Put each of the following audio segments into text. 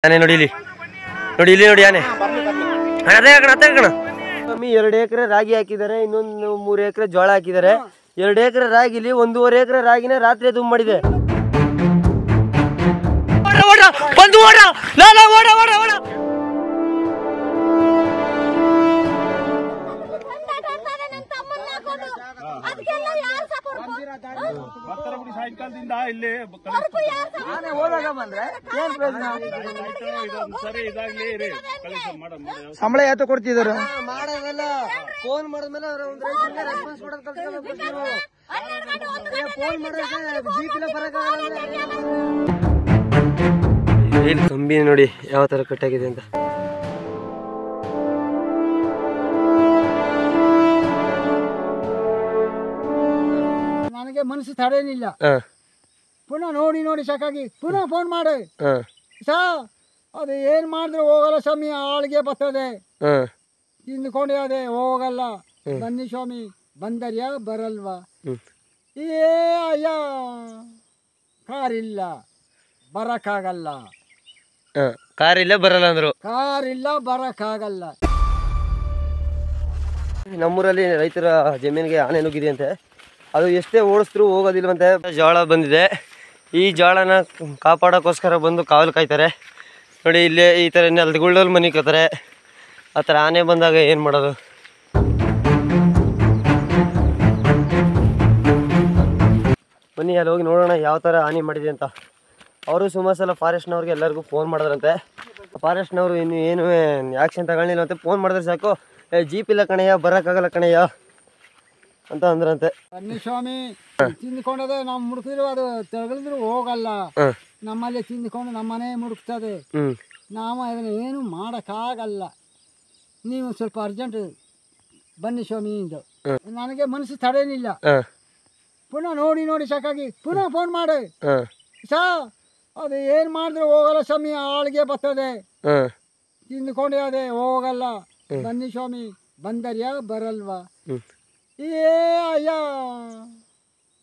ಆನೆ ನೋಡಿ ಇಲ್ಲಿ ನೋಡಿ ಆನೆ ಅದೇ ಕಣ ಸ್ವಾಮಿ 2 ಎಕರೆ ರಾಗಿ ಹಾಕಿದ್ದಾರೆ, ಇನ್ನೊಂದು 3 ಎಕರೆ ಜೋಳ ಹಾಕಿದ್ದಾರೆ. 2 ಎಕರೆ ರಾಗಿಲಿ 1.5 ಎಕರೆ ರಾಗಿನ ರಾತ್ರಿ ತುಂಬ ಮಾಡಿದೆ. ಸಾಯಂಕಾಲದಿಂದ ಇಲ್ಲಿ ಸಂಬಳ ಯಾತ ಕೊಡ್ತಿದಾರ ಮಾಡೋದಲ್ಲ, ಫೋನ್ ಮಾಡಿದ್ಮೇಲೆ ರೆಸ್ಪಾನ್ಸ್ ಫೋನ್ ಮಾಡೋದು ಕಂಬಿ ನೋಡಿ ಯಾವ ತರ ಕಟ್ಟಾಗಿದೆ ಅಂತ. ನನಗೆ ಮನಸ್ಸು ತಡೇನಿಲ್ಲ. ಪುನಃ ನೋಡಿ ಸಾಕಾಗಿ ಪುನಃ ಫೋನ್ ಮಾಡಿ ಅದು ಏನ್ ಮಾಡಿದ್ರೆ ಹೋಗಲ್ಲ ಸ್ವಾಮಿ, ಆಳಿಗೆ ಬರ್ತದೆ ತಿಂದ್ಕೊಂಡೆ ಅದೇ ಹೋಗಲ್ಲ. ಬನ್ನಿ ಸ್ವಾಮಿ, ಬಂದರ್ಯಾ ಬರಲ್ವಾ? ಅಯ್ಯ ಕಾರಿಲ್ಲ ಬರಕ್ಕಾಗಲ್ಲ, ಕಾರಿಲ್ಲ ಬರಲ್ಲ ಅಂದ್ರು. ಕಾರಿಲ್ಲ ಬರಕ್ಕಾಗಲ್ಲ. ನಮ್ಮೂರಲ್ಲಿ ರೈತರ ಜಮೀನಿಗೆ ಆನೆ ನುಗ್ಗಿದೆ, ಅದು ಎಷ್ಟೇ ಓಡಿಸಿದ್ರು ಹೋಗೋದಿಲ್ವಂತೆ. ಜೋಳ ಬಂದಿದೆ, ಈ ಜೋಳನ ಕಾಪಾಡೋಕ್ಕೋಸ್ಕರ ಬಂದು ಕಾವಲು ಕಾಯ್ತಾರೆ ನೋಡಿ. ಇಲ್ಲೇ ಈ ಥರ ನೆಲಗುಳ್ಳಲ್ಲಿ ಮನೆ ಕತ್ತಾರೆ. ಆ ಥರ ಆನೆ ಬಂದಾಗ ಏನು ಮಾಡೋದು? ಬನ್ನಿ ಅಲ್ಲಿ ಹೋಗಿ ನೋಡೋಣ ಯಾವ ಥರ ಹಾನಿ ಮಾಡಿದೆ ಅಂತ. ಅವರು ಸುಮಾರು ಸಲ ಫಾರೆಸ್ಟ್ನವ್ರಿಗೆ ಎಲ್ಲರಿಗೂ ಫೋನ್ ಮಾಡಿದ್ರಂತೆ. ಫಾರೆಸ್ಟ್ನವರು ಏನು ಆ್ಯಕ್ಷನ್ ತಗೊಳ್ಳಿಲ್ಲ ಅಂತ ಫೋನ್ ಮಾಡಿದ್ರೆ ಸಾಕು, ಜೀಪ್ ಇಲ್ಲ ಕಣಯ್ಯ, ಬರೋಕ್ಕಾಗಲ್ಲ ಕಣಯ್ಯ ಅಂತ ಅಂದ್ರಂತೆ. ಬನ್ನಿ ಸ್ವಾಮಿ, ತಿಂದ್ಕೊಂಡದೆ ನಾವು ಮುಡುಕಿದ್ರು ಅದು ತಗಲಿದ್ರು ಹೋಗಲ್ಲ. ನಮ್ಮಲ್ಲಿ ತಿಂದ್ಕೊಂಡು ನಮ್ಮನೆ ಮುಡುಕ್ತದೆ, ನಾವು ಅದನ್ನು ಏನು ಮಾಡೋಕ್ಕಾಗಲ್ಲ. ನೀವು ಸ್ವಲ್ಪ ಅರ್ಜೆಂಟ್ ಬನ್ನಿ ಸ್ವಾಮಿ ಎಂದು. ನನಗೆ ಮನಸ್ಸು ತಡೇನಿಲ್ಲ. ಪುನಃ ನೋಡಿ ಸಾಕಾಗಿ ಪುನಃ ಫೋನ್ ಮಾಡಿ ಅದು ಏನು ಮಾಡಿದ್ರೆ ಹೋಗಲ್ಲ ಸ್ವಾಮಿ, ಆಳಿಗೆ ಬರ್ತದೆ ತಿಂದ್ಕೊಂಡೆ ಅದೇ ಹೋಗಲ್ಲ. ಬನ್ನಿ ಸ್ವಾಮಿ, ಬಂದರ್ಯಾ ಬರಲ್ವಾ? ಅಯ್ಯ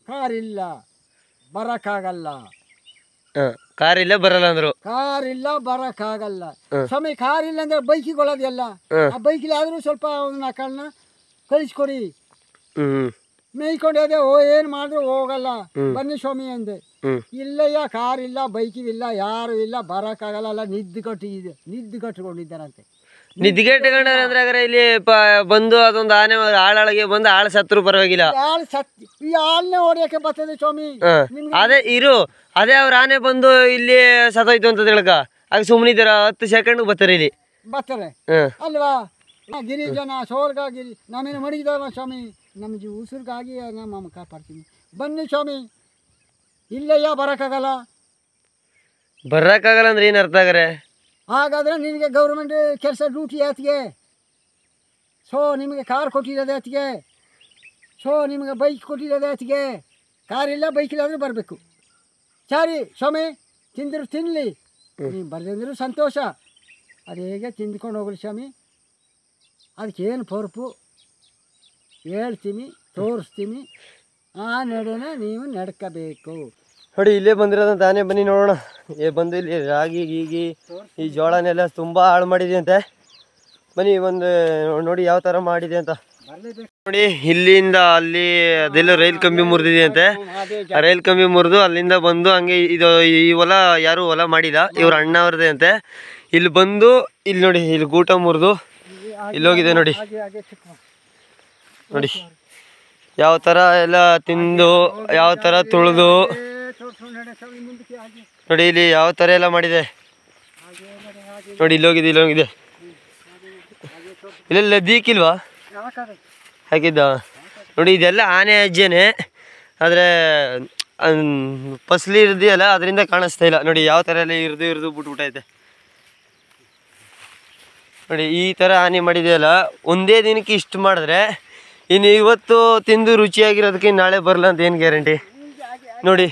ಕಾರಿಲ್ಲ ಬರಕ್ಕಾಗಲ್ಲ, ಕಾರಿಲ್ಲ ಬರಲ್ಲ ಅಂದ್ರು. ಕಾರಿಲ್ಲ ಬರಕ್ಕಾಗಲ್ಲ ಸ್ವಾಮಿ. ಕಾರಿಲ್ಲ ಅಂದ್ರೆ ಬೈಕಿಗಳದೆಲ್ಲ, ಆ ಬೈಕಿಲ್ ಆದ್ರೂ ಸ್ವಲ್ಪ ಕಳ್ನ ಕಳಿಸ್ಕೊಡಿ. ಮೇಯ್ಕೊಂಡೆ ಅದೇ ಏನ್ ಮಾಡಿದ್ರು ಹೋಗಲ್ಲ. ಬನ್ನಿ ಸ್ವಾಮಿ ಅಂದೆ. ಇಲ್ಲಯ್ಯ ಕಾರಿಲ್ಲ ಬೈಕಿಲ್ಲ ಯಾರು ಇಲ್ಲ ಬರಕ್ಕಾಗಲ್ಲ. ಅಲ್ಲ ನಿದ್ದು ಕಟ್ಟಿಕೊಂಡಿದ್ದಾರಂತೆ. ನಿದ್ಗೆಟ್ಕೊಂಡ್ರೆ ಅಂದ್ರೆ ಇಲ್ಲಿ ಬಂದು ಅದೊಂದು ಆನೆ ಆಳಗೆ ಬಂದು ಆಳು ಸತ್ರು ಪರವಾಗಿಲ್ಲ, ಈ ಆಳ್ನೆ ಹೊಡಿಯಕ್ಕೆ ಬರ್ತದೆ ಸ್ವಾಮಿ. ಅದೇ ಅವ್ರ ಆನೆ ಬಂದು ಇಲ್ಲಿ ಸತ್ತೋಯ್ತು ಅಂತ ತಿಳ್ಕ ಆಗ ಸುಮ್ಮನಿದ್ದಾರ 10 ಸೆಕೆಂಡ್ ಬರ್ತಾರೆ ಇಲ್ಲಿ ಬರ್ತಾರೆ ಅಲ್ವಾ? ಗಿರಿಜನ ಸೋರ್ಗಾಗಿರಿ ನಮ್ಮೇನು ಮಡಗಿದವ ಸ್ವಾಮಿ, ನಮ್ಮ ಉಸಿರಿಗಾಗಿ ನಮ್ಮ ಕಾಪಾಡ್ತೀನಿ. ಬನ್ನಿ ಸ್ವಾಮಿ, ಇಲ್ಲಯ್ಯ ಬರಕ್ಕಾಗಲ್ಲ ಅಂದ್ರೆ ಏನು ಅರ್ಥ ಆಗರೆ? ಹಾಗಾದರೆ ನಿನಗೆ ಗೌರ್ಮೆಂಟ್ ಕೆಲಸ ಡ್ಯೂಟಿ ಆತಿಗೆ, ನಿಮಗೆ ಕಾರ್ ಕೊಟ್ಟಿರೋದೆ ಆತಿಗೆ, ನಿಮಗೆ ಬೈಕ್ ಕೊಟ್ಟಿರೋದೆ ಆತಿಗೆ. ಕಾರಿಲ್ಲ ಬೈಕಿಲ್ಲ ಅಂದರೆ ಬರಬೇಕು. ಸರಿ ಸ್ವಾಮಿ, ತಿಂದರು ತಿನ್ನಲಿ, ನೀವು ಬರದಂದರೂ ಸಂತೋಷ. ಅದು ಹೇಗೆ ತಿಂದ್ಕೊಂಡು ಹೋಗಲಿ ಸ್ವಾಮಿ. ಅದಕ್ಕೇನು ಪೊರ್ಪು ಹೇಳ್ತೀನಿ, ತೋರಿಸ್ತೀನಿ, ಆ ನಡೆನ ನೀವು ನಡ್ಕೋಬೇಕು. ನೋಡಿ ಇಲ್ಲೇ ಬಂದಿರೋದಂತ ಆನೆ. ಬನ್ನಿ ನೋಡೋಣ. ಬಂದು ಇಲ್ಲಿ ರಾಗಿ ಗೀಗಿ ಈ ಜೋಳನೆಲ್ಲ ತುಂಬ ಹಾಳು ಮಾಡಿದೆ ಅಂತೆ. ಬನ್ನಿ ಒಂದು ನೋಡಿ ಯಾವ ಥರ ಮಾಡಿದೆ ಅಂತ. ನೋಡಿ ಇಲ್ಲಿಂದ ಅಲ್ಲಿ ಅದೆಲ್ಲ ರೈಲ್ ಕಂಬಿ ಮುರಿದಿದೆ ಅಂತೆ. ಆ ರೈಲ್ ಕಂಬಿ ಮುರಿದು ಅಲ್ಲಿಂದ ಬಂದು ಹಂಗೆ ಇದು ಈ ಹೊಲ ಯಾರು ಹೊಲ ಮಾಡಿಲ್ಲ, ಇವ್ರ ಅಣ್ಣ ಅವ್ರದ್ದೇ ಅಂತೆ. ಇಲ್ಲಿ ಬಂದು ಇಲ್ಲಿ ನೋಡಿ ಇಲ್ಲಿ ಗೂಟ ಮುರಿದು ಇಲ್ಲಿ ಹೋಗಿದೆ ನೋಡಿ. ನೋಡಿ ಯಾವ ಥರ ಎಲ್ಲ ತಿಂದು ಯಾವ ಥರ ತುಳಿದು ನೋಡಿ ಇಲ್ಲಿ ಯಾವ ಥರ ಎಲ್ಲ ಮಾಡಿದೆ ನೋಡಿ. ಇಲ್ಲೋಗಿದೆ ಇಲ್ಲೆಲ್ಲ ದೀಕಿಲ್ವಾ ಹಾಕಿದ್ದ ನೋಡಿ. ಇದೆಲ್ಲ ಆನೆ ಅಜ್ಜೇನೆ, ಆದರೆ ಫಸಲಿ ಇರ್ದಿಯಲ್ಲ ಅದರಿಂದ ಕಾಣಿಸ್ತಾ ಇಲ್ಲ ನೋಡಿ. ಯಾವ ಥರ ಎಲ್ಲ ಇರ್ದು ಬಿಟ್ಬಿಟ್ಟೈತೆ ನೋಡಿ. ಈ ಥರ ಆನೆ ಮಾಡಿದೆಯಲ್ಲ, ಒಂದೇ ದಿನಕ್ಕೆ ಇಷ್ಟು ಮಾಡಿದ್ರೆ ಇನ್ನು ಇವತ್ತು ತಿಂದು ರುಚಿಯಾಗಿರೋದಕ್ಕೆ ನಾಳೆ ಬರಲ್ಲ ಅಂತ ಏನು ಗ್ಯಾರಂಟಿ ನೋಡಿ.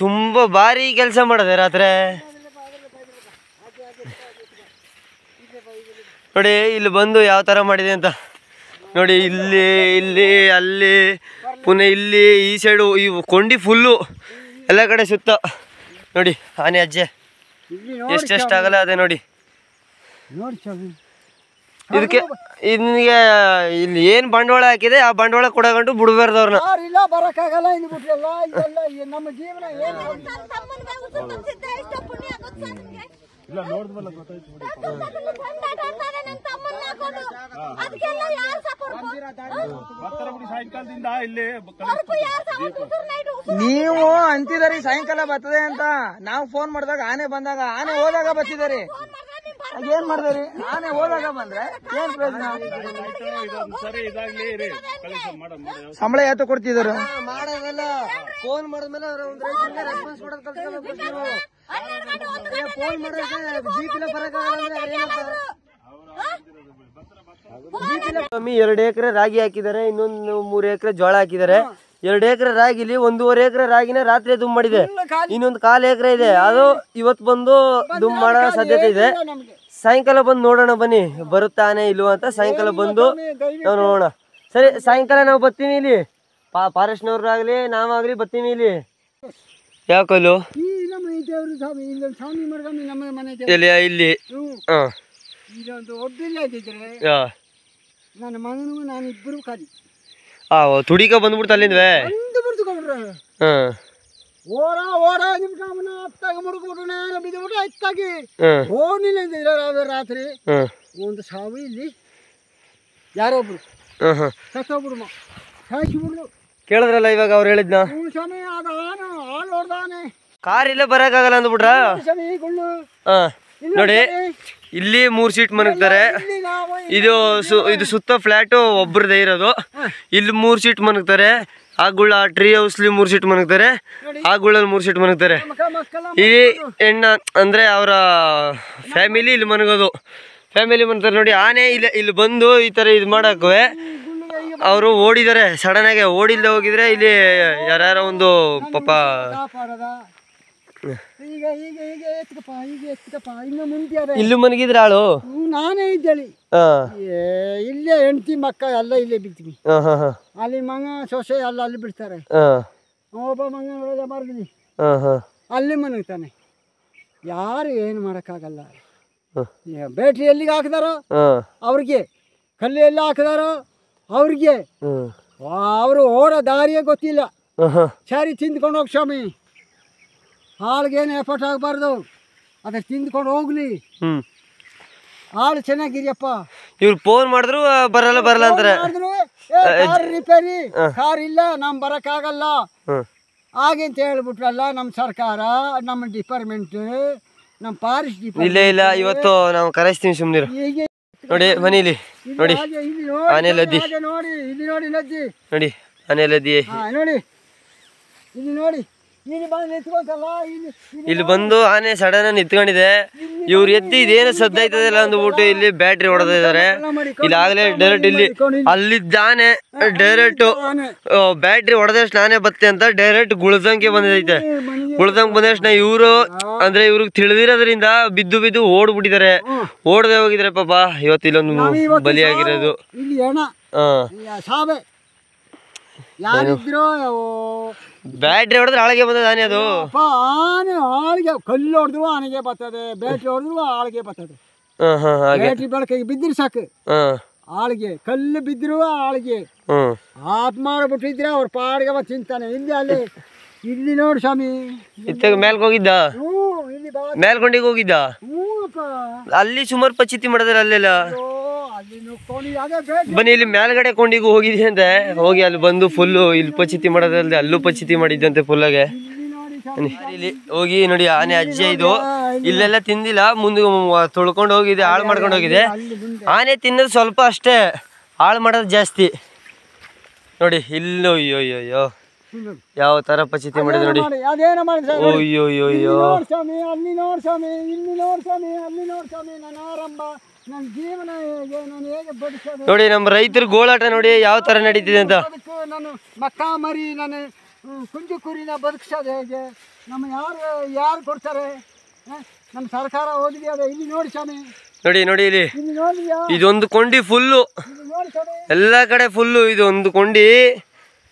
ತುಂಬ ಭಾರಿ ಕೆಲಸ ಮಾಡಿದೆ ರಾತ್ರಿ ನೋಡಿ. ಇಲ್ಲಿ ಬಂದು ಯಾವ ಥರ ಮಾಡಿದೆ ಅಂತ ನೋಡಿ. ಇಲ್ಲಿ ಅಲ್ಲಿ ಪುನಃ ಇಲ್ಲಿ ಈ ಸೈಡು ಈ ಕೊಂಡಿ ಫುಲ್ಲು ಎಲ್ಲ ಕಡೆ ಸುತ್ತ ನೋಡಿ ಆನೆ ಅಜ್ಜೆ. ಇಲ್ಲಿ ನೋಡಿ ಎಷ್ಟೆಷ್ಟಾಗಲ್ಲ ಅದೇ ನೋಡಿ. ನೋಡಿ ಸ್ವಾಮಿ, ಇದಕ್ಕೆ ನಿನಗೆ ಇಲ್ಲಿ ಏನ್ ಬಂಡವಾಳ ಹಾಕಿದೆ ಆ ಬಂಡವಾಳ ಕೊಡಗಂಟು ಬಿಡ್ಬಾರ್ದು ಅವ್ರನ್ನ. ಯಾರಿಲ್ಲ ಬರಕ್ಕಾಗಲ್ಲ ಇನ್ನು ಬಿಟ್ರೆಲ್ಲ ಇದೆಲ್ಲ ನಮ್ಮ ಜೀವನ ಏನು ಇಲ್ಲ ನೋಡಿದ್ವಲ್ಲ ಗೊತ್ತಾಯ್ತು ನೋಡಿ. ಬರ್ತಾರ ಬಿಡಿ ಸಾಯಂಕಾಲದಿಂದ ಇಲ್ಲಿ ನೀವು ಅಂತಿದಾರಿ ಸಾಯಂಕಾಲ ಬರ್ತದೆ ಅಂತ. ನಾವು ಫೋನ್ ಮಾಡಿದಾಗ ಆನೆ ಬಂದಾಗ, ಆನೆ ಹೋದಾಗ ಬರ್ತಿದಾರಿ. ಏನ್ ಮಾಡ್ದಾರಿ? ಆನೆ ಹೋದಾಗ ಬಂದ್ರೆ ಏನ್ ಪ್ರಯೋಜನ? ಸರಿ ಇದಾಗ್ಲಿ ರೀ, ಸಂಬಳ ಯಾತ ಕೊಡ್ತಿದಾರು? ಮಾಡೋದಲ್ಲ, ಫೋನ್ ಮಾಡಿದ್ಮೇಲೆ ರೆಸ್ಪಾನ್ಸ್ ಕೊಡೋದು ಕಲ್ತ್ಕೊಳ್ಳೋದು. ಫೋನ್ ಮಾಡಿದ್ರೆ ಜೀಪಿನ ಬರಕ್ಕಾಗಲ್ಲ ಅಂದ್ರೆ ಸ್ವಾಮಿ 2 ಎಕರೆ ರಾಗಿ ಹಾಕಿದ್ದಾರೆ, ಇನ್ನೊಂದು 3 ಎಕರೆ ಜೋಳ ಹಾಕಿದ್ದಾರೆ. 2 ಎಕರೆ ರಾಗಿಲಿ 1.5 ಎಕರೆ ರಾಗಿನ ರಾತ್ರಿ ದುಮ್ ಮಾಡಿದೆ. ಇನ್ನೊಂದು 1/4 ಎಕರೆ ಇದೆ, ಅದು ಇವತ್ತು ಬಂದು ದುಮ್ ಮಾಡೋ ಸಾಧ್ಯತೆ ಇದೆ. ಸಾಯಂಕಾಲ ಬಂದು ನೋಡೋಣ ಬನ್ನಿ, ಬರುತ್ತಾನೆ ಇಲ್ವಾ ಅಂತ. ಸಾಯಂಕಾಲ ಬಂದು ನಾವು ನೋಡೋಣ. ಸರಿ, ಸಾಯಂಕಾಲ ನಾವು ಬರ್ತೀವಿ ಇಲ್ಲಿ, ಫಾರೆಸ್ಟ್ನವ್ರಾಗ್ಲಿ ನಾವಾಗ್ಲಿ ಬರ್ತೀವಿ ಇಲ್ಲಿ. ಯಾವ ಕಲ್ಲು? ಇಲ್ಲಿ ಇದೊಂದು ಒಬ್ಬಿಲ್ಲ ಇದ್ದಿದ್ರೆ ನನ್ನ ಮಗನು ನಾನು ಇಬ್ಬರು ಖಾಲಿ ತುಡಿಕ ಬಂದ್ಬಿಡ್ತು ಅಲ್ಲಿಂದವೇ. ಓಡ ನಿಮ್ಗೆ ಅವನ ಹತ್ತಾಗ ಮುಡುಕ್ಬಿಟ್ಟು ನಾನು ಬಿದ್ದುಬಿಟ್ಟು ಹತ್ತಾಗಿ ಓಡ್ನಿಲ್ಲ ರಾತ್ರಿ ಒಂದು ಸಾವು ಇಲ್ಲಿ ಯಾರೊಬ್ರು ಸತ್ತೋಗ್ಬಿಡು ಸಾಯಿಸಿಬಿಡ್ಲು. ಕೇಳಿದ್ರಲ್ಲ ಇವಾಗ ಅವ್ರು ಹೇಳಿದ್ನ. ಸ್ವಾಮಿ ಅದು ಹಾಳು ಹೊಡ್ದಾನೆ, ಕಾರ್ ಇಲ್ಲೇ ಬರಕ್ಕಾಗಲ್ಲ ಅಂದ್ಬಿಟ್ರ. ಸ್ವಾಮಿ ಗುಳ್ಳು ನೋಡಿ, ಇಲ್ಲಿ 3 ಸೀಟ್ ಮನಗ್ತಾರೆ. ಇದು ಸುತ್ತ ಫ್ಲಾಟ್ ಒಬ್ರದೇ ಇರೋದು. ಇಲ್ಲಿ 3 ಸೀಟ್ ಮನಗ್ತಾರೆ. ಆ ಗುಳ್ಳ ಟ್ರೀ ಹೌಸ್ಲಿ 3 ಸೀಟ್ ಮನಗ್ತಾರೆ. ಆ ಗುಳ್ಳಲ್ಲಿ 3 ಸೀಟ್ ಮನಗ್ತಾರೆ. ಈ ಹೆಣ್ಣ ಅಂದ್ರೆ ಅವರ ಫ್ಯಾಮಿಲಿ ಇಲ್ಲಿ ಮನಗೋದು. ಫ್ಯಾಮಿಲಿ ಮನಗ್ತಾರೆ ನೋಡಿ. ಆನೆ ಇಲ್ಲಿ ಬಂದು ಈ ತರ ಇದು ಮಾಡಕ್ಕೆ ಅವರು ಓಡಿದ್ದಾರೆ. ಸಡನ್ ಆಗಿ ಓಡಿಲ್ದೆ ಹೋಗಿದ್ರೆ ಇಲ್ಲಿ ಯಾರ್ಯಾರ ಒಂದು ಪಾಪ ಇಲ್ಲೂ ಮನಗಿದ್ರೆ ಆಳು ನಾನೇ ಇದ್ದೇಳಿ. ಇಲ್ಲೇ ಹೆಂಡತಿ ಮಕ್ಕ ಎಲ್ಲ ಇಲ್ಲೇ ಬಿಡ್ತೀವಿ. ಅಲ್ಲಿ ಮಗ ಸೊಸೆ ಎಲ್ಲ ಅಲ್ಲಿ ಬಿಡ್ತಾರೆ. ಒಬ್ಬ ಮಗ ಬರ್ದಿನಿ ಅಲ್ಲಿ ಮನಗ್ತಾನೆ. ಯಾರು ಏನು ಮಾಡೋಕ್ಕಾಗಲ್ಲ. ಬ್ಯಾಟ್ರಿ ಎಲ್ಲಿಗೆ ಹಾಕಿದಾರೋ ಅವ್ರಿಗೆ, ಕಲ್ಲು ಎಲ್ಲಿ ಹಾಕಿದಾರೋ ಅವ್ರಿಗೆ, ಅವರು ಓಡೋ ದಾರಿಯೇ ಗೊತ್ತಿಲ್ಲ. ಸರಿ ತಿಂದ್ಕೊಂಡು ಹೋಗಿ ಸ್ವಾಮಿ, ಹಾಳಿಗೇನು ಎಫರ್ಟ್ ಆಗಬಾರ್ದು, ಅದ್ರ ತಿಂದ್ಕೊಂಡು ಹೋಗ್ಲಿ. ಹಾಳು ಚೆನ್ನಾಗಿರಿಯಪ್ಪ. ಇವ್ರು ಫೋನ್ ಮಾಡಿದ್ರು ಬರಲ್ಲ ಅಂತಾರೆ. ಕಾರ್ ರಿಪೇರಿ, ಕಾರ್ ಇಲ್ಲ ನಮ್ ಬರಕ್ಕಾಗಲ್ಲ ಹಾಗೆಂತ ಹೇಳ್ಬಿಟ್ರಲ್ಲ ನಮ್ಮ ಸರ್ಕಾರ, ನಮ್ಮ ಡಿಪಾರ್ಟ್ಮೆಂಟ್, ನಮ್ಮ ಫಾರೆಸ್ಟ್ ಡಿಪಾರ್ಟ್ಮೆಂಟ್. ಇಲ್ಲ ಇವತ್ತು ನಾವು ಕರೆಸ್ತೀವಿ ಸುಮ್ನಿರು. ನೋಡಿ ಮನೇಲಿ ನೋಡಿ ಆನೆ ಲದ್ದಿ, ನೋಡಿ ಇಲ್ಲಿ ನೋಡಿ ಲದ್ದಿ, ನೋಡಿ ಆನೆ ಲದ್ದಿ ನೋಡಿ ಇಲ್ಲಿ ನೋಡಿ. ಇಲ್ಲಿ ಬಂದು ಆನೆ ಸಡನ್ ನಿಂತ್ಕೊಂಡಿದೆ. ಇವ್ರು ಎತ್ತಿ ಇದೇನು ಸದ್ದಾಯ್ತದಲ್ಲ ಅಂದ್ಬಿಟ್ಟು ಇಲ್ಲಿ ಬ್ಯಾಟ್ರಿ ಹೊಡೆದಿದ್ದಾರೆ. ಇಲ್ಲಿ ಆಗ್ಲೇ ಡೈರೆಕ್ಟ್ ಇಲ್ಲಿ ಅಲ್ಲಿದ್ದಾನೆ ಡೈರೆಕ್ಟ್ ಬ್ಯಾಟ್ರಿ ಹೊಡೆದಷ್ಟು ಆನೆ ಬತ್ತೆ ಅಂತ ಡೈರೆಕ್ಟ್ ಗುಳ್ದಂಗೆ ಬಂದೈತೆ. ಗುಳ್ದಂಗ್ ಬಂದಷ್ಟು ಇವ್ರು ಅಂದ್ರೆ ಇವ್ರಿಗೆ ತಿಳಿದಿರೋದ್ರಿಂದ ಬಿದ್ದು ಓಡ್ಬಿಟ್ಟಿದ್ದಾರೆ. ಓಡದೆ ಹೋಗಿದ್ರೆ ಪಾಪ ಇವತ್ತು ಇಲ್ಲೊಂದು ಬಲಿಯಾಗಿರೋದು. ಬ್ಯಾಟ್ರಿ ಹೊಡೆದ್ರೆ ಆಳಿಗೆ ಬಂದದ ಆನೆ. ಅದು ಆನೆ ಆಳಿಗೆ, ಕಲ್ಲು ಹೊಡೆದ್ರು ಆನೆಗೆ ಬರ್ತದೆ, ಬ್ಯಾಟ್ರಿ ಹೊಡೆದ್ರು ಆಳಿಗೆ ಬರ್ತದೆ. ಬ್ಯಾಟ್ರಿ ಬೆಳಕಿಗೆ ಬಿದ್ದಿರು ಸಾಕು ಆಳಿಗೆ, ಕಲ್ಲು ಬಿದ್ರು ಆಳಿಗೆ. ಆಫ್ ಮಾಡ್ಬಿಟ್ಟಿದ್ರೆ ಅವ್ರ ಪಾಡಿಗೆ ತಿಂತಾನೆ. ಇಲ್ಲಿ ನೋಡಿ ಸ್ವಾಮಿ, ಇತ್ತಾಗ ಮೇಲ್ಗೆ ಹೋಗಿದ್ದ, ಮೇಲ್ಕೊಂಡಿಗೆ ಹೋಗಿದ್ದ. ಅಲ್ಲಿ ಸುಮಾರು ಪಚಿತಿ ಮಾಡಿದಾರೆ ಅಲ್ಲೆಲ್ಲ. ಬನ್ನಿ ಇಲ್ಲಿ ಮೇಲ್ಗಡೆ ಕೊಂಡಿಗೂ ಹೋಗಿದೆ ಅಂತೆ. ಹೋಗಿ ಅಲ್ಲಿ ಬಂದು ಫುಲ್ಲು ಇಲ್ಲಿ ಪಚಿತಿ ಮಾಡೋದಲ್ದೆ ಅಲ್ಲೂ ಪಚಿತಿ ಮಾಡಿದ್ದಂತೆ ಫುಲ್ಲಾಗೆ. ಇಲ್ಲಿ ಹೋಗಿ ನೋಡಿ ಆನೆ ಅಜ್ಜೆ ಇದು ಇಲ್ಲೆಲ್ಲ ತಿಂದಿಲ್ಲ, ಮುಂದೆ ತೊಳ್ಕೊಂಡು ಹೋಗಿದೆ, ಹಾಳು ಮಾಡ್ಕೊಂಡು ಹೋಗಿದೆ. ಆನೆ ತಿನ್ನೋದು ಸ್ವಲ್ಪ ಅಷ್ಟೇ, ಹಾಳು ಮಾಡೋದು ಜಾಸ್ತಿ. ನೋಡಿ ಇಲ್ಲೋ ಅಯ್ಯೋ ಯಾವ ತರ ಪಚಿತಿ ಮಾಡಿದೆ ನೋಡಿ. ಅಯ್ಯೋ ನೋಡಿ ನಮ್ಮ ರೈತರ ಗೋಳಾಟ ನೋಡಿ ಯಾವ ತರ ನಡೀತಿದೆ ಅಂತ. ನಾನು ಮಕ್ಕ ಮರಿ ನಾನು ಕುಂಜು ಕುರಿನ ಬದುಕಿಸೋದು ಹೇಗೆ? ನಮ್ಮ ಯಾರು ಕೊಡ್ತಾರೆ? ನಮ್ಮ ಸರ್ಕಾರ ಓದಿದೆ ಅದ. ಇಲ್ಲಿ ನೋಡಿ ಸ್ವಾಮಿ, ನೋಡಿ ಇಲ್ಲಿ ಇದೊಂದು ಕೊಂಡಿ ಫುಲ್ಲು, ಎಲ್ಲ ಕಡೆ ಫುಲ್ಲು ಇದೊಂದು ಕೊಂಡಿ.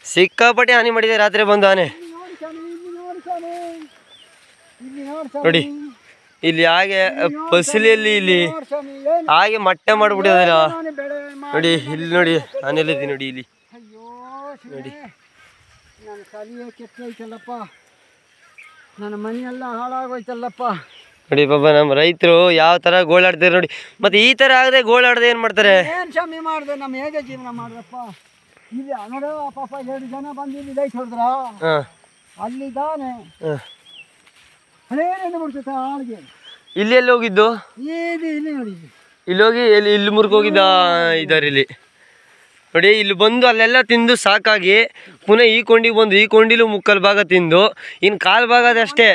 ಸಿಕ್ಕಾಪಟ್ಟೆ ಹಾನಿ ಮಾಡಿದೆ ರಾತ್ರಿ ಬಂದು ಆನೆ. ನೋಡಿ ಇಲ್ಲಿ ಹಾಗೆ ಫಸಲಿಯಲ್ಲಿ ಇಲ್ಲಿ ಸ್ವಾಮಿ ಏನು ಹಾಗೆ ಮಟ್ಟೆ ಮಾಡ್ಬಿಟ್ಟಿದಾರ ನಾನು ಬೆಳೆ ನೋಡಿ. ಇಲ್ಲಿ ನೋಡಿ ಆನೆಲ್ಲಿದೆ ನೋಡಿ ಇಲ್ಲಿ ಅಯ್ಯೋ ಶಿವನೇ, ನನ್ನ ಕಲಿಯೇ ಕೆಟ್ಟೋಯ್ತಲ್ಲಪ್ಪ, ನನ್ನ ಮನೆಯೆಲ್ಲ ಹಾಳಾಗೋಯ್ತಲ್ಲಪ್ಪ. ನೋಡಿ ಪಾಪ ನಮ್ಮ ರೈತರು ಯಾವ ತರ ಗೋಳಾಡ್ತಾರೆ ನೋಡಿ. ಮತ್ತೆ ಈ ತರ ಆಗದೆ ಗೋಳಾಡದೆ ಏನ್ ಮಾಡ್ತಾರೆ? ಏನು ಸ್ವಾಮಿ ಮಾಡಿದೆ, ನಮ್ಮ ಹೇಗೆ ಜೀವನ ಮಾಡ್ರಪ್ಪ. ಇಲ್ಲಿ ನೋಡ ಪಾಪ 2 ಜನ ಬಂದು ಇಲ್ಲಿ ಲೈಟ್ ಹೊಡೆದ್ರ, ಅಲ್ಲಿದ್ದಾನೆ ಹಳೇನು ಬಿಡ್ತೈತೆ ಆಳಿಗೆ. ಇಲ್ಲಿ ಎಲ್ಲಿ ಹೋಗಿದ್ದು? ಇಲ್ಲಿ ನೋಡಿ, ಇಲ್ಲಿ ಹೋಗಿ ಇಲ್ಲಿ ಮುರ್ಕ್ ಹೋಗಿದ್ದ ಇದಾರೆ ಇಲ್ಲಿ ನೋಡಿ. ಇಲ್ಲಿ ಬಂದು ಅಲ್ಲೆಲ್ಲ ತಿಂದು ಸಾಕಾಗಿ ಪುನಃ ಈ ಕೊಂಡಿಗೆ ಬಂದು ಈ ಕೊಂಡಿಲು ಮುಕ್ಕಲ್ ಭಾಗ ತಿಂದು ಇನ್ನು ಕಾಲು ಭಾಗ ಅದಷ್ಟೇ.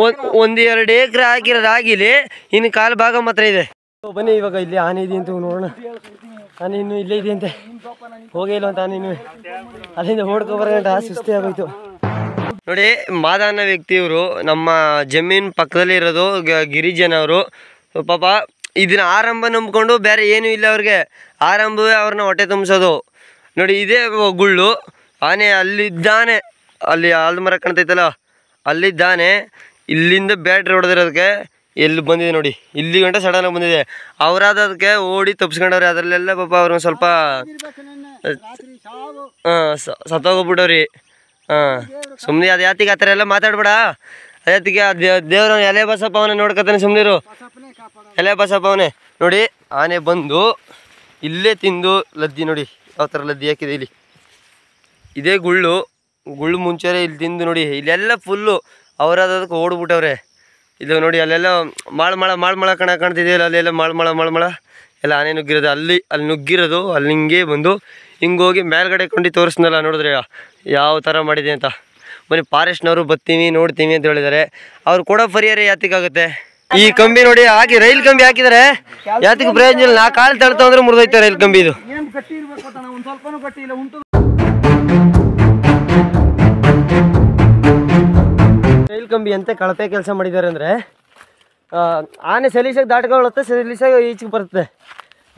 1-2 ಎಕರೆ ಹಾಕಿರೋದು ಆಗಿಲಿ, ಇನ್ನು ಕಾಲು ಭಾಗ ಮಾತ್ರ ಇದೆ. ಬನ್ನಿ ಇವಾಗ ಇಲ್ಲಿ ಆನೆ ಇದೆ ಅಂತ ನೋಡೋಣ. ಆನೆ ಇನ್ನು ಇಲ್ಲೇ ಇದೆ ಅಂತೆ, ಹೋಗೇ ಇಲ್ಲ ಅಂತ ಆನೆ ಇನ್ನು ಅಲ್ಲಿಂದ ಓಡ್ಕೊ ಬರೋಣ, ಸುಸ್ತಿ ಆಗೋಯ್ತು ನೋಡಿ. ಮಾದಾನ ವ್ಯಕ್ತಿಯವರು ನಮ್ಮ ಜಮೀನು ಪಕ್ಕದಲ್ಲಿ ಇರೋದು ಗಿರಿಜನ ಅವರು. ಪಾಪ ಇದನ್ನ ಆರಂಭ ನಂಬ್ಕೊಂಡು ಬೇರೆ ಏನೂ ಇಲ್ಲ ಅವ್ರಿಗೆ, ಆರಂಭವೇ ಅವ್ರನ್ನ ಹೊಟ್ಟೆ ತುಂಬಿಸೋದು ನೋಡಿ. ಇದೇ ಗುಳ್ಳು ಆನೆ ಅಲ್ಲಿದ್ದಾನೆ, ಅಲ್ಲಿ ಆಲ್ದ ಮರ ಕಾಣ್ತೈತಲ್ಲ ಅಲ್ಲಿದ್ದಾನೆ. ಇಲ್ಲಿಂದ ಬ್ಯಾಟ್ರಿ ಹೊಡೆದಿರೋದಕ್ಕೆ ಎಲ್ಲಿ ಬಂದಿದೆ ನೋಡಿ, ಇಲ್ಲಿ ಗಂಟೆ ಸಡನ್ನಾಗಿ ಬಂದಿದೆ. ಅವರಾದದಕ್ಕೆ ಓಡಿ ತಪ್ಪಿಸ್ಕೊಂಡವ್ರೆ. ಅದರಲ್ಲೆಲ್ಲ ಪಾಪ ಅವ್ರನ್ನ ಸ್ವಲ್ಪ ಸತ್ತೋಗ್ಬಿಟ್ಟವ್ರಿ. ಸುಮ್ಮನೆ ಅದು ಯಾತಿಗೆ ಆ ಥರ ಎಲ್ಲ ಮಾತಾಡ್ಬೇಡ. ಅದಕ್ಕೆ ದೇವ್ರ ಎಲೆ ಬಸಪ್ಪ ಅವನೇ ನೋಡ್ಕೊತಾನೆ, ಸುಮ್ಮನಿರು ಎಲೆ ಬಸಪ್ಪ ಅವನೇ. ನೋಡಿ ಆನೆ ಬಂದು ಇಲ್ಲೇ ತಿಂದು ಲದ್ದಿ ನೋಡಿ ಯಾವ ಥರ ಲದ್ದಿ ಹಾಕಿದೆ. ಇಲ್ಲಿ ಇದೇ ಗುಳ್ಳು ಮುಂಚೆರೆ ಇಲ್ಲಿ ತಿಂದು ನೋಡಿ. ಇಲ್ಲೆಲ್ಲ ಫುಲ್ಲು ಅವರಾದದಕ್ಕೆ ಓಡ್ಬಿಟ್ಟವ್ರೆ. ಇದು ನೋಡಿ ಅಲ್ಲೆಲ್ಲ ಮಾಳ್ಮಳ ಕಾಣ್ತಿದೆಯಲ್ಲ, ಅಲ್ಲೆಲ್ಲ ಮಾಳ್ಮಳ ಎಲ್ಲ ಆನೆ ನುಗ್ಗಿರೋದು. ಅಲ್ಲಿ ನುಗ್ಗಿರೋದು ಅಲ್ಲಿ ಹಿಂಗೆ ಬಂದು ಹಿಂಗೋಗಿ ಮೇಲ್ಗಡೆ ಕೊಂಡು ತೋರಿಸ್ನಲ್ಲ, ನೋಡಿದ್ರೆ ಯಾವ ಥರ ಮಾಡಿದೆ ಅಂತ. ಬನ್ನಿ ಫಾರೆಸ್ಟ್ನವರು ಬರ್ತೀವಿ ನೋಡ್ತೀವಿ ಅಂತ ಹೇಳಿದ್ದಾರೆ. ಅವ್ರು ಕೊಡೋ ಪರಿಹಾರ ಯಾತಿಗಾಗುತ್ತೆ? ಈ ಕಂಬಿ ನೋಡಿ ಹಾಕಿ ರೈಲ್ ಕಂಬಿ ಹಾಕಿದರೆ ಯಾತಿಗೆ ಪ್ರಯೋಜನ ಇಲ್ಲ. 4 ಕಾಲು ತಳ್ತಾ ಅಂದ್ರೆ ಮುರಿದೋಯ್ತಾರೆ ರೈಲ್ ಕಂಬಿ. ಇದು ಏನು ಗಟ್ಟಿ ಇರ್ಬೇಕು ಅಂತ ಒಂದು ಸ್ವಲ್ಪನೂ ಗಟ್ಟಿ ಇಲ್ಲ ಉಂಟು. ರೈಲ್ ಕಂಬಿ ಅಂತ ಕಳಪೆ ಕೆಲಸ ಮಾಡಿದ್ದಾರೆ ಅಂದರೆ, ಆನೆ ಸಲೀಸಾಗಿ ದಾಟ್ಕೊಳ್ಳುತ್ತೆ, ಸಲೀಸಾಗಿ ಈಚೆಗೆ ಬರುತ್ತೆ,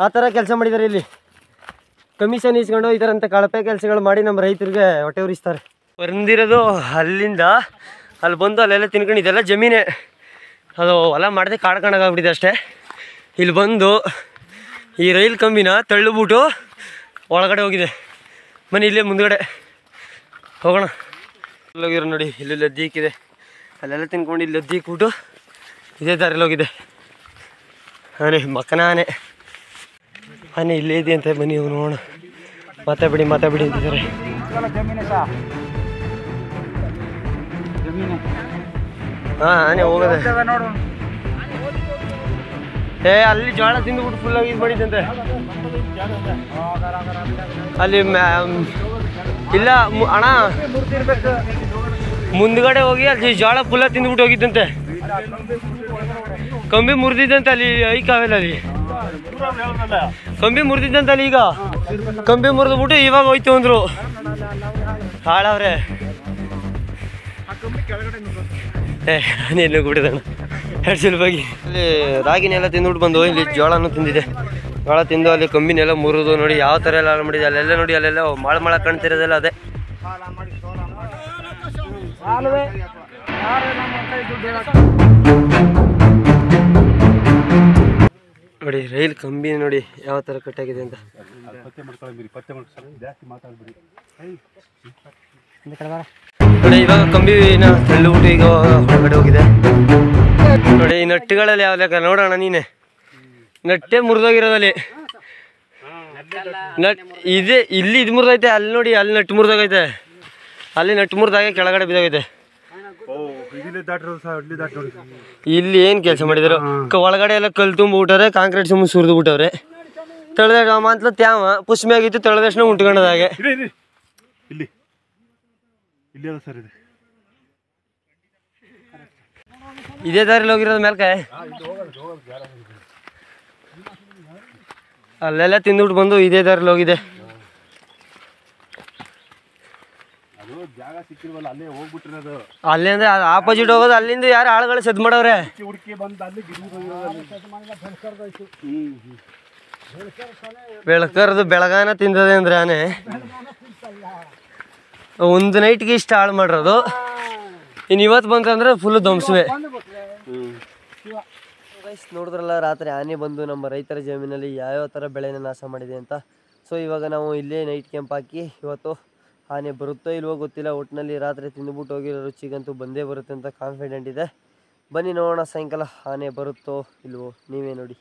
ಆ ಥರ ಕೆಲಸ ಮಾಡಿದ್ದಾರೆ. ಇಲ್ಲಿ ಕಮಿಷನ್ ಇಸ್ಕೊಂಡು ಈ ಥರ ಅಂತ ಕಳಪೆ ಕೆಲಸಗಳು ಮಾಡಿ ನಮ್ಮ ರೈತರಿಗೆ ಹೊಟ್ಟೆ ಉರಿಸ್ತಾರೆ. ಬಂದಿರೋದು ಅಲ್ಲಿಂದ ಅಲ್ಲಿ ಬಂದು ಅಲ್ಲೆಲ್ಲ ತಿನ್ಕೊಂಡು ಇದೆಲ್ಲ ಜಮೀನೇ, ಅದು ಹೊಲ ಮಾಡದೆ ಕಾಡ್ಕೊಂಡಾಗ್ಬಿಟ್ಟಿದೆ ಅಷ್ಟೇ. ಇಲ್ಲಿ ಬಂದು ಈ ರೈಲ್ ಕಂಬಿನ ತಳ್ಳಿಬಿಟ್ಟು ಒಳಗಡೆ ಹೋಗಿದೆ. ಬನ್ನಿ ಇಲ್ಲೇ ಮುಂದ್ಗಡೆ ಹೋಗೋಣ. ಹೋಗಿರೋ ನೋಡಿ, ಇಲ್ಲಿ ಲದ್ದಿ ಇಕ್ಕಿದೆ, ಅಲ್ಲೆಲ್ಲ ತಿನ್ಕೊಂಡು ಇಲ್ಲಿ ಲದ್ದಿ ಇಕ್ಬಿಟ್ಟು ಇದೇ ದಾರಿಯಲ್ಲಿ ಹೋಗಿದೆ. ಆನೆ ಮಕ್ಕನ ಆನೆ ಇಲ್ಲೇ ಇದೆ ಅಂತ. ಬನ್ನಿ ನೋಡೋಣ. ಮಾತಾಬಿಡಿ ಅಂತಿದ್ದಾರೆ. ಹಾಂ ಆನೆ ಹೋಗದೆ. ಅಲ್ಲಿ ಜೋಳ ತಿಂದುಬಿಟ್ಟು ಫುಲ್ಲಾಗಿ ಇದು ಮಾಡಿದ್ದಂತೆ. ಅಲ್ಲಿ ಇಲ್ಲ ಅಣ್ಣ, ಮುಂದ್ಗಡೆ ಹೋಗಿ ಅಲ್ಲಿ ಜೋಳ ಫುಲ್ಲ ತಿಂದುಬಿಟ್ಟು ಹೋಗಿದ್ದಂತೆ. ಕಂಬಿ ಮುರಿದಿದ್ದಂತೆ ಅಲ್ಲಿ ಐಕಾವೆಲ್ಲ, ಅಲ್ಲಿ ಕಂಬಿ ಮುರಿದಿದ್ದಂತೆ ಅಲ್ಲಿ. ಈಗ ಕಂಬಿ ಮುರಿದ್ಬಿಟ್ಟು ಇವಾಗ ಹೋಯ್ತು ಅಂದರು. ಹಾಳವ್ರೆ ನೀನು ಬಿಟ್ಟಿದಣ್ಣ 2 ರೂಪಾಯಿಗೆ. ಅಲ್ಲಿ ರಾಗಿನೆಲ್ಲ ತಿಂದ್ಬಿಟ್ಟು ಬಂದು ಇಲ್ಲಿ ಜೋಳನೂ ತಿಂದಿದೆ. ಜೋಳ ತಿಂದು ಅಲ್ಲಿ ಕಂಬಿನೆಲ್ಲ ಮುರಿದು ನೋಡಿ ಯಾವ ಥರ ಎಲ್ಲ ಹಾಳು ಮಾಡಿದೆ. ಅಲ್ಲೆಲ್ಲ ನೋಡಿ ಅಲ್ಲೆಲ್ಲ ಮಾಳ ಕಾಣ್ತಿರೋದೆಲ್ಲ ಅದೇ ನೋಡಿ. ರೈಲ್ ಕಂಬಿ ನೋಡಿ ಯಾವ ಥರ ಕಟ್ಟಾಗಿದೆ ಅಂತ. ನೋಡಿ ಇವಾಗ ಕಂಬಿನ ತಳ್ಳಿಬಿಟ್ಟು ಈಗ ಹೊರಗಡೆ ಹೋಗಿದೆ. ನೋಡಿ ಈ ನಟ್ಟುಗಳಲ್ಲಿ ಯಾವ ಲೆಕ್ಕ ನೋಡೋಣ ನೀನೆ. ನಟ್ಟೆ ಮುರಿದೋಗಿರೋದಲ್ಲಿ ಇದೆ. ಇಲ್ಲಿ ಇದು ಮುರಿದೈತೆ, ಅಲ್ಲಿ ನೋಡಿ ಅಲ್ಲಿ ನಟ್ಟು ಮುರಿದೋಗೈತೆ, ಅಲ್ಲಿ ನಟ್ಟು ಮುರಿದಾಗೆ ಕೆಳಗಡೆ ಬಿದ್ದೋಗೈತೆ. ಇಲ್ಲಿ ಏನು ಕೆಲಸ ಮಾಡಿದ್ರು? ಒಳಗಡೆ ಎಲ್ಲ ಕಲ್ಲು ತುಂಬಿಬಿಟ್ಟವ್ರೆ, ಕಾಂಕ್ರೀಟ್ ಸುಮ್ಮನೆ ಸುರಿದು ಬಿಟ್ಟವ್ರೆ. ತಳ್ದಾಗ ಮಾತ್ರ ತ್ಯಾವ ಪುಷ್ಮೆ ಆಗಿತ್ತು, ತಳ್ದಷ್ಟು ಉಂಟ್ಕೊಂಡದಾಗೆ. ಇದೇ ದಾರಿಲಿ ಹೋಗಿರೋದು ಮೇಲ್ಕೆ. ಅಲ್ಲೆಲ್ಲ ತಿಂದ್ಬಿಟ್ಟು ಬಂದು ಇದೇ ದಾರಿಲಿ ಹೋಗಿದೆ. ಅಲ್ಲಿ ಅಂದ್ರೆ ಆಪೋಸಿಟ್ ಹೋಗೋದು, ಅಲ್ಲಿಂದ ಯಾರು ಆಳುಗಳು ಸದ್ ಮಾಡವ್ರೆ. ಬೆಳಕರ್ದು ಬೆಳಗಾನ ತಿಂದದೆ ಅಂದ್ರೆ ಆನೆ. ಒಂದು ನೈಟ್ಗೆ ಇಷ್ಟ ಹಾಳು ಮಾಡಿರೋದು. ಇನ್ನು ಇವತ್ತು ಬಂತಂದ್ರೆ ಫುಲ್ ಧ್ವಂಸವೇ. ಗೈಸ್ ನೋಡಿದ್ರಲ್ಲ ರಾತ್ರಿ ಆನೆ ಬಂದು ನಮ್ಮ ರೈತರ ಜಮೀನಲ್ಲಿ ಯಾವ್ಯಾವ ಥರ ಬೆಳೆನ ನಾಶ ಮಾಡಿದೆ ಅಂತ. ಸೊ ಇವಾಗ ನಾವು ಇಲ್ಲೇ ನೈಟ್ ಕ್ಯಾಂಪ್ ಹಾಕಿ ಇವತ್ತು ಆನೆ ಬರುತ್ತೋ ಇಲ್ವೋ ಗೊತ್ತಿಲ್ಲ, ಒಟ್ಟಿನಲ್ಲಿ ರಾತ್ರಿ ತಿಂದುಬಿಟ್ಟು ಹೋಗಿರೋ ರುಚಿಗಂತೂ ಬಂದೇ ಬರುತ್ತೆ ಅಂತ ಕಾನ್ಫಿಡೆಂಟ್ ಇದೆ. ಬನ್ನಿ ನೋಡೋಣ ಸಾಯಂಕಾಲ ಆನೆ ಬರುತ್ತೋ ಇಲ್ವೋ, ನೀವೇ ನೋಡಿ.